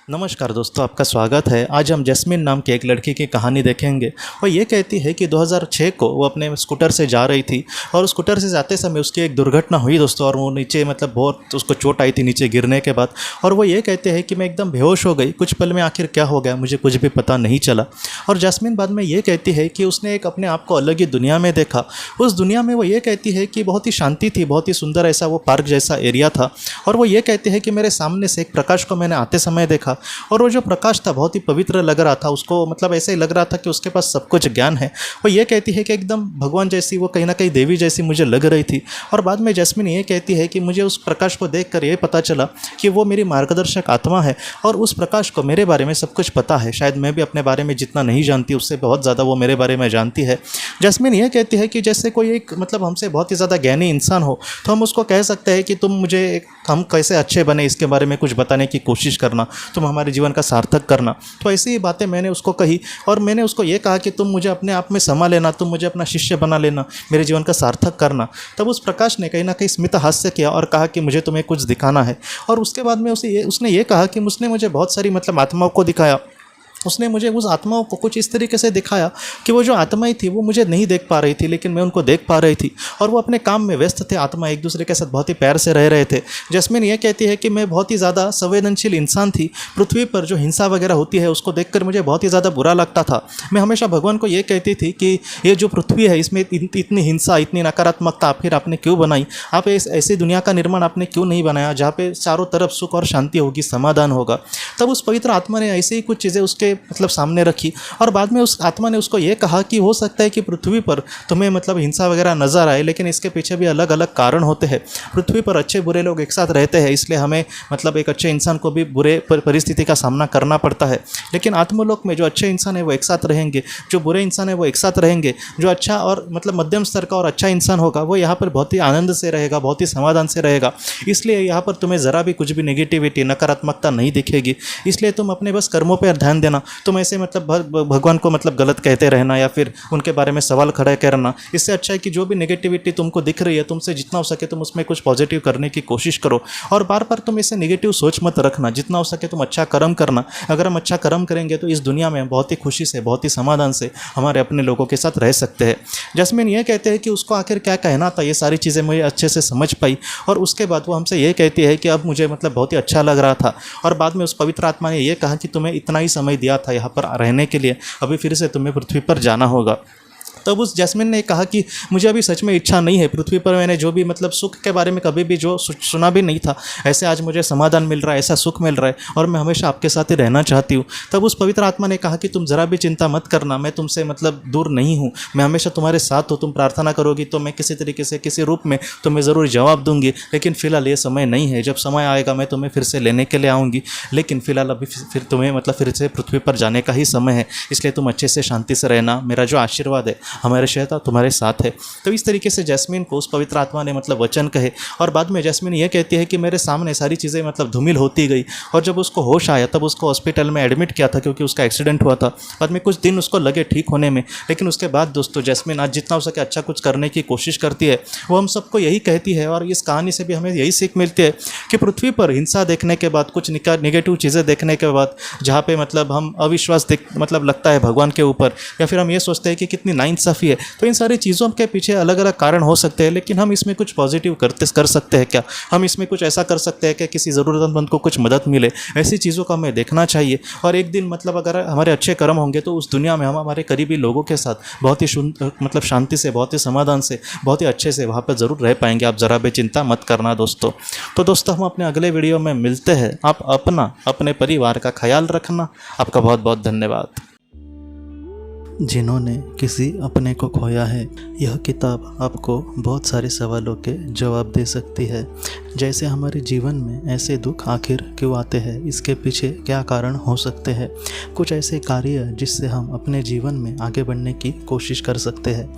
नमस्कार दोस्तों, आपका स्वागत है। आज हम जैस्मिन नाम की एक लड़की की कहानी देखेंगे। वो ये कहती है कि 2006 को वो अपने स्कूटर से जा रही थी और स्कूटर से जाते समय उसकी एक दुर्घटना हुई दोस्तों, और वो नीचे बहुत उसको चोट आई थी नीचे गिरने के बाद। और वो ये कहते हैं कि मैं एकदम बेहोश हो गई, कुछ पल में आखिर क्या हो गया मुझे कुछ भी पता नहीं चला। और जैस्मिन बाद में ये कहती है कि उसने एक अपने आप को अलग ही दुनिया में देखा। उस दुनिया में वो ये कहती है कि बहुत ही शांति थी, बहुत ही सुंदर ऐसा वो पार्क जैसा एरिया था। और वो ये कहते हैं कि मेरे सामने से एक प्रकाश को मैंने आते समय देखा, और वो जो प्रकाश था बहुत ही पवित्र लग रहा था। उसको ऐसे ही लग रहा था कि उसके पास सब कुछ ज्ञान है। वो ये कहती है कि एकदम भगवान जैसी, वो कहीं ना कहीं देवी जैसी मुझे लग रही थी। और बाद में जैस्मिन ये कहती है कि मुझे उस प्रकाश को देखकर ये पता चला कि वो मेरी मार्गदर्शक आत्मा है, और उस प्रकाश को मेरे बारे में सब कुछ पता है। शायद मैं भी अपने बारे में जितना नहीं जानती उससे बहुत ज़्यादा वो मेरे बारे में जानती है। जैस्मिन ये कहती है कि जैसे कोई एक हमसे बहुत ही ज़्यादा ज्ञानी इंसान हो, तो हम उसको कह सकते हैं कि तुम मुझे हम कैसे अच्छे बने इसके बारे में कुछ बताने की कोशिश करना, तुम हमारे जीवन का सार्थक करना। तो ऐसी ही बातें मैंने उसको कही, और मैंने उसको ये कहा कि तुम मुझे अपने आप में समा लेना, तुम मुझे अपना शिष्य बना लेना, मेरे जीवन का सार्थक करना। तब उस प्रकाश ने कहीं ना कहीं स्मित हास्य किया और कहा कि मुझे तुम्हें कुछ दिखाना है। और उसके बाद में उसने ये कहा कि उसने मुझे बहुत सारी आत्माओं को दिखाया। उसने मुझे उस आत्माओं को कुछ इस तरीके से दिखाया कि वो जो आत्माएं थी वो मुझे नहीं देख पा रही थी, लेकिन मैं उनको देख पा रही थी, और वो अपने काम में व्यस्त थे। आत्मा एक दूसरे के साथ बहुत ही प्यार से रह रहे थे। जैस्मिन ये कहती है कि मैं बहुत ही ज़्यादा संवेदनशील इंसान थी। पृथ्वी पर जो हिंसा वगैरह होती है उसको देखकर मुझे बहुत ही ज़्यादा बुरा लगता था। मैं हमेशा भगवान को ये कहती थी कि ये जो पृथ्वी है इसमें इतनी हिंसा, इतनी नकारात्मकता फिर आपने क्यों बनाई? आप ऐसी दुनिया का निर्माण आपने क्यों नहीं बनाया जहाँ पे चारों तरफ सुख और शांति होगी, समाधान होगा? तब उस पवित्र आत्मा ने ऐसे ही कुछ चीज़ें उसके सामने रखी, और बाद में उस आत्मा ने उसको ये कहा कि हो सकता है कि पृथ्वी पर तुम्हें हिंसा वगैरह नजर आए, लेकिन इसके पीछे भी अलग अलग कारण होते हैं। पृथ्वी पर अच्छे बुरे लोग एक साथ रहते हैं, इसलिए हमें एक अच्छे इंसान को भी बुरे परिस्थिति का सामना करना पड़ता है। लेकिन आत्मलोक में जो अच्छे इंसान है वो एक साथ रहेंगे, जो बुरे इंसान है वो एक साथ रहेंगे। जो अच्छा और मध्यम स्तर का और अच्छा इंसान होगा वो यहाँ पर बहुत ही आनंद से रहेगा, बहुत ही समाधान से रहेगा। इसलिए यहाँ पर तुम्हें ज़रा भी कुछ भी नेगेटिविटी, नकारात्मकता नहीं दिखेगी। इसलिए तुम अपने बस कर्मों पर ध्यान देना। तुम ऐसे भगवान को गलत कहते रहना या फिर उनके बारे में सवाल खड़े करना, इससे अच्छा है कि जो भी नेगेटिविटी तुमको दिख रही है, तुमसे जितना हो सके तुम उसमें कुछ पॉजिटिव करने की कोशिश करो। और बार बार तुम ऐसे नेगेटिव सोच मत रखना, जितना हो सके तुम अच्छा कर्म करना। अगर हम अच्छा कर्म करेंगे तो इस दुनिया में बहुत ही खुशी से, बहुत ही समाधान से हमारे अपने लोगों के साथ रह सकते हैं। जैस्मिन ये कहते हैं कि उसको आखिर क्या कहना था, ये सारी चीज़ें मुझे अच्छे से समझ पाई, और उसके बाद वो हमसे ये कहती है कि अब मुझे बहुत ही अच्छा लग रहा था। और बाद में उस पवित्र आत्मा ने ये कहा कि तुम्हें इतना ही समय दिया था यहाँ पर रहने के लिए, अभी फिर से तुम्हें पृथ्वी पर जाना होगा। तब उस जैस्मिन ने कहा कि मुझे अभी सच में इच्छा नहीं है। पृथ्वी पर मैंने जो भी सुख के बारे में कभी भी जो सुना भी नहीं था, ऐसे आज मुझे समाधान मिल रहा है, ऐसा सुख मिल रहा है, और मैं हमेशा आपके साथ ही रहना चाहती हूँ। तब उस पवित्र आत्मा ने कहा कि तुम ज़रा भी चिंता मत करना, मैं तुमसे दूर नहीं हूँ, मैं हमेशा तुम्हारे साथ हूँ। तुम प्रार्थना करोगी तो मैं किसी तरीके से, किसी रूप में तुम्हें ज़रूर जवाब दूंगी, लेकिन फ़िलहाल ये समय नहीं है। जब समय आएगा मैं तुम्हें फिर से लेने के लिए आऊँगी, लेकिन फ़िलहाल अभी फिर तुम्हें फिर से पृथ्वी पर जाने का ही समय है। इसलिए तुम अच्छे से शांति से रहना, मेरा जो आशीर्वाद है हमारे शहर तुम्हारे साथ है। तो इस तरीके से जैस्मिन को उस पवित्र आत्मा ने वचन कहे। और बाद में जैस्मिन ये कहती है कि मेरे सामने सारी चीज़ें धूमिल होती गई, और जब उसको होश आया तब उसको हॉस्पिटल में एडमिट किया था, क्योंकि उसका एक्सीडेंट हुआ था। बाद में कुछ दिन उसको लगे ठीक होने में, लेकिन उसके बाद दोस्तों जैस्मिन आज जितना हो सके अच्छा कुछ करने की कोशिश करती है। वो हम सबको यही कहती है, और इस कहानी से भी हमें यही सीख मिलती है कि पृथ्वी पर हिंसा देखने के बाद, कुछ नेगेटिव चीज़ें देखने के बाद, जहाँ पे हम अविश्वास लगता है भगवान के ऊपर, या फिर हम ये सोचते हैं कि कितनी नाइंसाफ़ी है, तो इन सारी चीज़ों के पीछे अलग अलग कारण हो सकते हैं। लेकिन हम इसमें कुछ पॉजिटिव कर सकते हैं क्या? हम इसमें कुछ ऐसा कर सकते हैं कि किसी ज़रूरतमंद को कुछ मदद मिले? ऐसी चीज़ों को हमें देखना चाहिए। और एक दिन अगर हमारे अच्छे कर्म होंगे तो उस दुनिया में हम हमारे करीबी लोगों के साथ बहुत ही शांति से, बहुत ही समाधान से, बहुत ही अच्छे से वहाँ पर ज़रूर रह पाएंगे। आप ज़रा भी चिंता मत करना दोस्तों। तो दोस्तों हम अपने अगले वीडियो में मिलते हैं। आप अपने परिवार का ख्याल रखना। आपका बहुत बहुत धन्यवाद। जिन्होंने किसी अपने को खोया है, यह किताब आपको बहुत सारे सवालों के जवाब दे सकती है। जैसे हमारे जीवन में ऐसे दुख आखिर क्यों आते हैं, इसके पीछे क्या कारण हो सकते हैं, कुछ ऐसे कार्य जिससे हम अपने जीवन में आगे बढ़ने की कोशिश कर सकते हैं,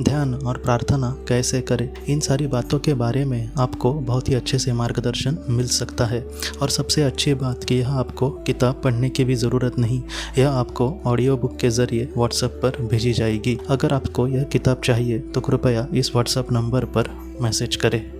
ध्यान और प्रार्थना कैसे करें, इन सारी बातों के बारे में आपको बहुत ही अच्छे से मार्गदर्शन मिल सकता है। और सबसे अच्छी बात कि यह आपको किताब पढ़ने की भी ज़रूरत नहीं, यह आपको ऑडियो बुक के ज़रिए व्हाट्सएप पर भेजी जाएगी। अगर आपको यह किताब चाहिए तो कृपया इस व्हाट्सएप नंबर पर मैसेज करें।